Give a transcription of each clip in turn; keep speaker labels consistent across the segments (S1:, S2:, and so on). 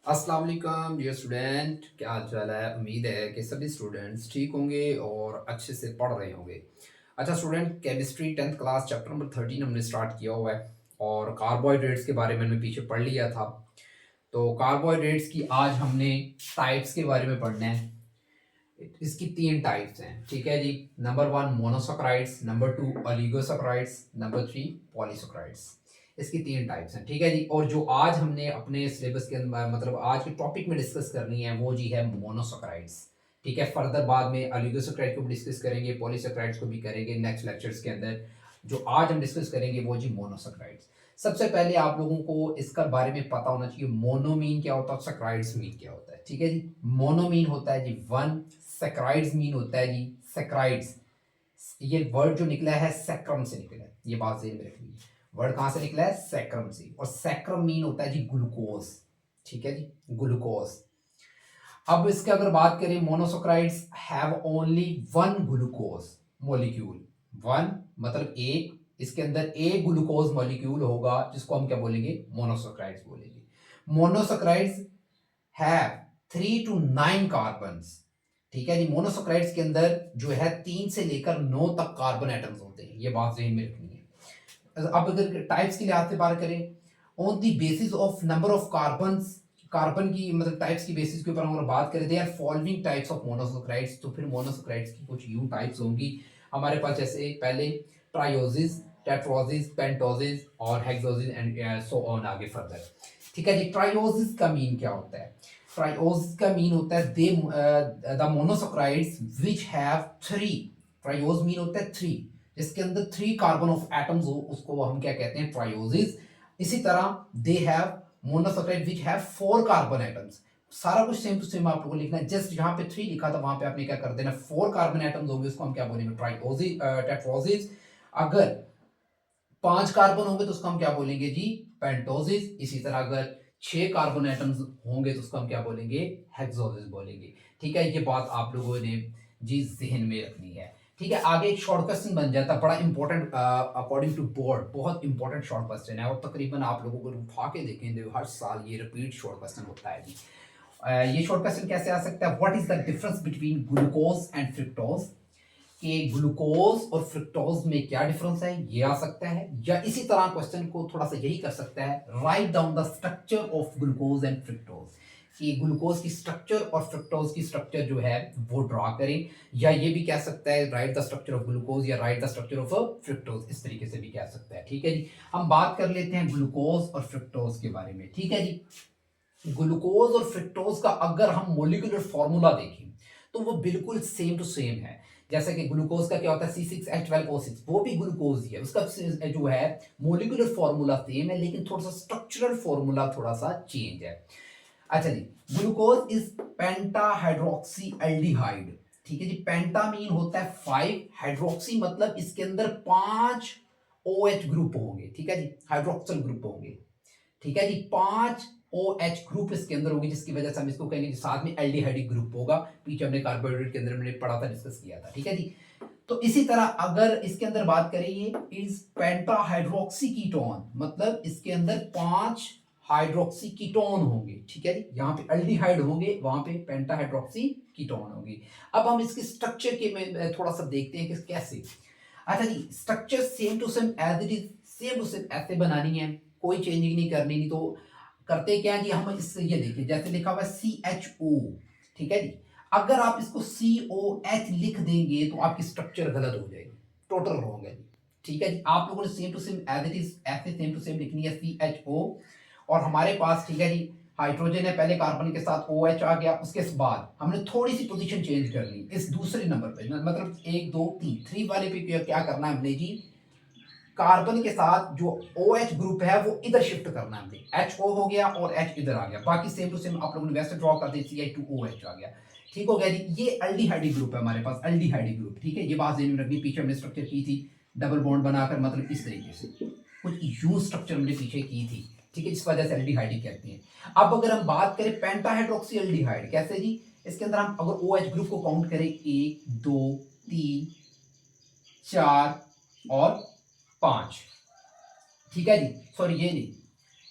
S1: अस्सलाम वालेकुम dear student, क्या हाल चाल है। उम्मीद है कि सभी स्टूडेंट्स ठीक होंगे और अच्छे से पढ़ रहे होंगे। अच्छा student, chemistry 10th class chapter number 13 हमने स्टार्ट किया हुआ है और कार्बोहाइड्रेट्स के बारे में हमने पीछे पढ़ लिया था। तो कार्बोहाइड्रेट्स की आज हमने टाइप्स के बारे में पढ़ना है। इसकी तीन टाइप्स हैं, ठीक है जी। Number one monosaccharides, number two oligosaccharides, number three polysaccharides. इसकी तीन टाइप्स हैं, ठीक है जी। और जो आज हमने अपने सिलेबस के अंदर मतलब आज के टॉपिक में डिस्कस करनी है वो जी है मोनोसैकेराइड्स, ठीक है। फर्दर बाद में ओलिगोसैकेराइड को भी डिस्कस करेंगे, पॉलीसैकेराइड्स को भी करेंगे नेक्स्ट लेक्चर्स के अंदर। जो आज हम डिस्कस करेंगे वो जी मोनोसैकेराइड्स। सबसे पहले आप लोगों को इसका बारे में पता होना चाहिए मोनो मीन क्या होता है, सैकेराइड्स मीन क्या होता है, ठीक है जी। मोनो मीन होता है जी वन, सैकेराइड्स मीन होता है जी सैकेराइड्स। ये वर्ड जो निकला है सैक्रम से निकला है, ये बात ध्यान में रखनी है। वर्ड कहां से निकला है? सैक्रम से। और सैक्रम मीन होता है जी ग्लूकोज, ठीक है जी, ग्लूकोज। अब इसके अगर बात करें monosaccharides have only one glucose molecule. One मतलब एक, इसके अंदर एक ग्लूकोज मॉलिक्यूल होगा जिसको हम क्या बोलेंगे? मोनोसैकेराइड्स बोलेंगे। मोनोसैकेराइड्स हैव 3 to 9 कार्बन्स, ठीक है जी। मोनोसैकेराइड्स के अंदर जो है 3 से लेकर 9 तक कार्बन एटम्स होते हैं, ये बात ज़हन में रखनी है। अब अगर टाइप्स की लिहाज से बात करें, on the basis of number of carbons, carbon की मतलब टाइप्स की बेसिस के ऊपर अगर बात करें, they are following types of monosaccharides. तो फिर मोनोसैकेराइड्स की कुछ यूं टाइप्स होंगी हमारे पास, जैसे पहले ट्रायोसिस, टेट्रोसिस, पेंटोसिस और हेक्सोसिस एंड सो ऑन आगे फर्दर, ठीक है जी। ट्रायोसिस का मीन क्या होता है? ट्रायोज का मीन होता है they the monosaccharides which have three. Triose mean होता है थ्री, जिसके अंदर 3 कार्बन ऑफ एटम्स हो उसको हम क्या कहते हैं? ट्रायोसिस। इसी तरह they have monosaccharide which have 4 carbon atoms. सारा कुछ सेम टू सेम आप लोगों को लिखना है, जस्ट जहां पे 3 लिखा था वहां पे आपने क्या कर देना? 4 कार्बन एटम्स होंगे, उसको हम क्या बोलेंगे? ट्रायोसिस, टेट्रोसिस। अगर 5 कार्बन होंगे तो उसको हम क्या बोलेंगे जी? पेंटोसिस। इसी तरह अगर 6 कार्बन एटम्स होंगे तो उसको हम क्या बोलेंगे? हेक्सोसिस बोलेंगे, ठीक है। ये बात आप लोगों ने जी जहन में रखनी है, ठीक है। आगे एक शॉर्ट क्वेश्चन बन जाता है, बड़ा इंपॉर्टेंट अकॉर्डिंग टू बोर्ड, बहुत इंपॉर्टेंट शॉर्ट क्वेश्चन है और तकरीबन आप लोगों को उठा के देखेंगे हर साल ये रिपीट शॉर्ट क्वेश्चन होता है जी। ये शॉर्ट क्वेश्चन कैसे आ सकता है? What is the difference between glucose and fructose? कि ग्लूकोज और फ्रुक्टोज में क्या डिफरेंस है, ये आ सकता है। या इसी तरह क्वेश्चन को थोड़ा सा यही कर सकता है, write down the structure of glucose and fructose, कि ग्लूकोज की स्ट्रक्चर और फ्रुक्टोज की स्ट्रक्चर जो है वो ड्रॉ करें। या ये भी कह सकता है write the structure of glucose या write the structure of fructose, इस तरीके से भी कह सकता है, ठीक है जी। हम बात कर लेते हैं ग्लूकोज और फ्रुक्टोज के बारे में, ठीक है जी। ग्लूकोज और फ्रुक्टोज का अगर हम मोलिकुलर फॉर्मूला देखें तो वो बिल्कुल सेम टू सेम है। जैसे कि ग्लूकोज का क्या होता है? C6H12O6, वो भी ग्लूकोज ही है, उसका जो है मोलिकुलर फॉर्मूला सेम है, लेकिन थोड़ा सा स्ट्रक्चरल फॉर्मूला थोड़ा सा चेंज है। अच्छा जी, glucose is penta hydroxy aldehyde, ठीक है जी। पेंटा मीन होता है 5, हाइड्रोक्सी मतलब इसके अंदर 5 OH ग्रुप होंगे, ठीक है जी, हाइड्रोक्सल ग्रुप होंगे, ठीक है जी। 5 OH ग्रुप इसके अंदर होगी, जिसकी वजह से हम इसको कहेंगे साथ में एल्डिहाइडिक ग्रुप होगा। पीछे हमने कार्बोहाइड्रेट के अंदर हमने पढ़ा था, डिस्कस किया था, ठीक है जी। तो इसी तरह अगर इसके अंदर बात करें, ये इज पेंटाहाइड्रोक्सी कीटोन, मतलब इसके अंदर 5 हाइड्रोक्सी कीटोन होंगे, ठीक है जी। यहाँ पे एल्डिहाइड होंगे, वहां पे पेंटाहाइड्रोक्सी कीटोन होंगे। अब हम इसके स्ट्रक्चर के में थोड़ा सा देखते हैं कि कैसे। अच्छा जी, structure same to same as it is, same to same ऐसे बनानी है, कोई चेंजिंग नहीं करनी। नहीं तो करते क्या है जी, हम इससे ये देखिए जैसे लिखा हुआ है CHO, ठीक है जी। अगर आप इसको COH लिख देंगे तो आपकी स्ट्रक्चर गलत हो जाएगी, टोटल रॉन्ग है जी, ठीक है जी। आप लोगों ने same to same as it is ऐसे सेम टू सेम लिखनी है CHO। और हमारे पास, ठीक है जी, हाइड्रोजन है, पहले कार्बन के साथ OH आ गया, उसके बाद हमने थोड़ी सी पोजीशन चेंज कर ली इस दूसरे नंबर पे, मतलब 1 2 3 3 वाले पे क्या करना है हमने जी? कार्बन के साथ जो OH ग्रुप है वो इधर शिफ्ट करना है हमने, HO हो गया और H इधर आ गया, बाकी सेम टू सेम आप लोगों ने वैसे ड्रॉ कर दी, CH2OH आ गया, ठीक हो गया जी। ये एल्डिहाइडिक ग्रुप है हमारे पास, एल्डिहाइडिक ग्रुप, ठीक है। ये बात ध्यान में रखनी, पीछे हमने स्ट्रक्चर की थी डबल बॉन्ड बनाकर, मतलब इस तरीके से कुछ यू स्ट्रक्चर हमने पीछे की थी, ठीक है, जिस वजह से एल्डिहाइडिक कहते हैं। अब अगर हम बात करें पेंटाहाइड्रोक्सी एल्डिहाइड, कैसे जी? इसके अंदर हम अगर OH ग्रुप को काउंट करें 1 2 3 4 और 5, ठीक है जी। सॉरी ये नहीं,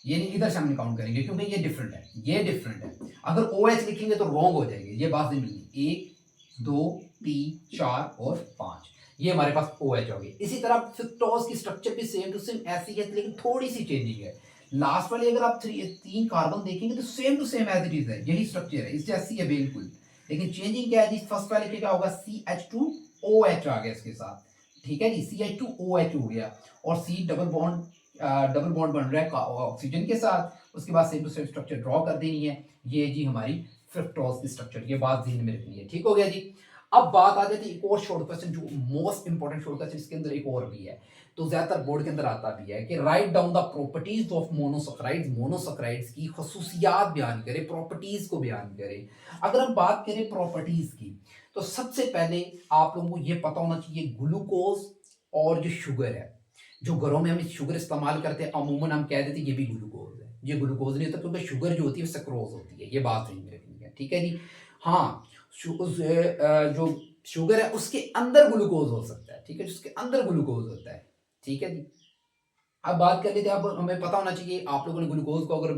S1: ये नहीं इधर से हम काउंट करेंगे क्योंकि ये डिफरेंट है, ये डिफरेंट है। अगर ओ एच लिखेंगे तो रॉन्ग हो जाएंगे, ये बात नहीं मिलनी। 1 2 3 4 और 5, ये हमारे पास ओ एच हो गई। इसी तरह फ्रक्टोज की स्ट्रक्चर भी सेम टू सेम ऐसी है, लेकिन थोड़ी सी चेंजिंग है। लास्ट वाली अगर आप 3 कार्बन देखेंगे तो same to same as it is है, यही स्ट्रक्चर है, इससे ऐसी है बिल्कुल। लेकिन चेंजिंग क्या है जी, फर्स्ट वाले पे क्या होगा, CH2OH आ गया इसके साथ, ठीक है जी, CH2OH हो गया। और C डबल बॉन्ड बन रहा है ऑक्सीजन के साथ। उसके बाद same to same structure draw कर देनी है। ये जी हमारी फ्रक्टोज की स्ट्रक्चर, ये बात ध्यान में रखनी है, ठीक हो गया जी। अब बात आ जाती है एक और शॉर्ट क्वेश्चन, जो मोस्ट इंपॉर्टेंट शॉर्ट क्वेश्चन, इसके अंदर एक और भी है, तो ज्यादातर बोर्ड के अंदर आता भी है कि write down the properties of monosaccharides, monosaccharides की खसूसियात बयान करें, प्रॉपर्टीज को बयान करें। अगर हम बात करें प्रॉपर्टीज की, तो सबसे पहले आप लोगों को ये पता होना चाहिए ग्लूकोज और जो शुगर है, जो घरों में हम शुगर इस्तेमाल करते हैं अमूमन हम कह देते हैं ये भी ग्लूकोज है। ये ग्लूकोज नहीं होता क्योंकि शुगर जो होती है सक्रोज होती है, ये बात नहीं रखनी है, ठीक है जी। हाँ, जो शुगर है उसके अंदर ग्लूकोज हो सकता है, ठीक है, जिसके अंदर ग्लूकोज होता है, ठीक है जी। अब बात कर लेते हैं, अब हमें पता होना चाहिए, आप लोगों ने ग्लूकोज को अगर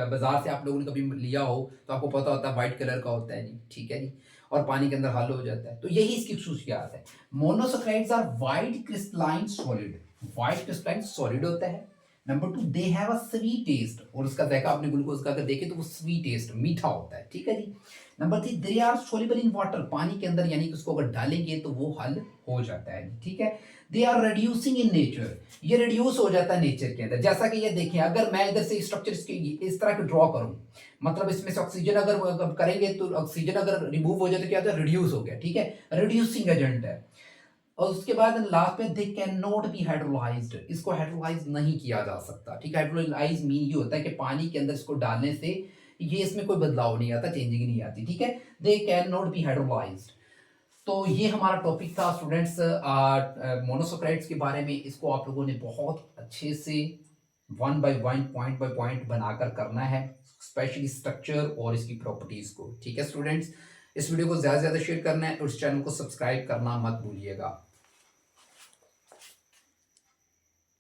S1: बाजार से आप लोगों ने कभी लिया हो तो आपको पता होता है व्हाइट कलर का होता है जी, ठीक है जी, और पानी के अंदर हल हो जाता है, तो यही इसकी खसूसियात है। Monosaccharides are white crystalline solid, white crystalline solid होता है। Number 2, they have a sweet taste, और उसका जायका आपने ग्लूकोज का अगर देखे तो वो स्वीट टेस्ट, मीठा होता है, ठीक है जी। Number 3, they are soluble in water, पानी के अंदर, यानी कि उसको अगर डालेंगे तो वो हल हो जाता है, ठीक है। They are reducing in nature, ये रिड्यूस हो जाता है नेचर के अंदर। जैसा कि ये देखें, अगर मैं इधर से स्ट्रक्चर इसके इस तरह के ड्रॉ करूं, मतलब इसमें से ऑक्सीजन अगर करेंगे तो ऑक्सीजन अगर रिमूव हो जाए तो क्या होता है, रिड्यूस हो गया, ठीक है, रिड्यूसिंग एजेंट है। और उसके बाद लास्ट में they can not be hydrolysed, इसको हाइड्रोलाइज नहीं किया जा सकता, ठीक है। हाइड्रोलाइज मीन ये होता है कि पानी के अंदर इसको डालने से ये इसमें कोई बदलाव नहीं आता, चेंजिंग नहीं आती, ठीक है। They can not be hydrolysed. तो ये हमारा टॉपिक था स्टूडेंट्स मोनोसैकराइड्स के बारे में। इसको आप लोगों ने बहुत अच्छे से one by one, point by point बनाकर करना है, स्पेशली स्ट्रक्चर और इसकी प्रॉपर्टीज को, ठीक है स्टूडेंट्स। इस वीडियो को ज़्यादा से ज़्यादा शेयर करना है और इस चैनल को सब्सक्राइब करना मत भूलिएगा।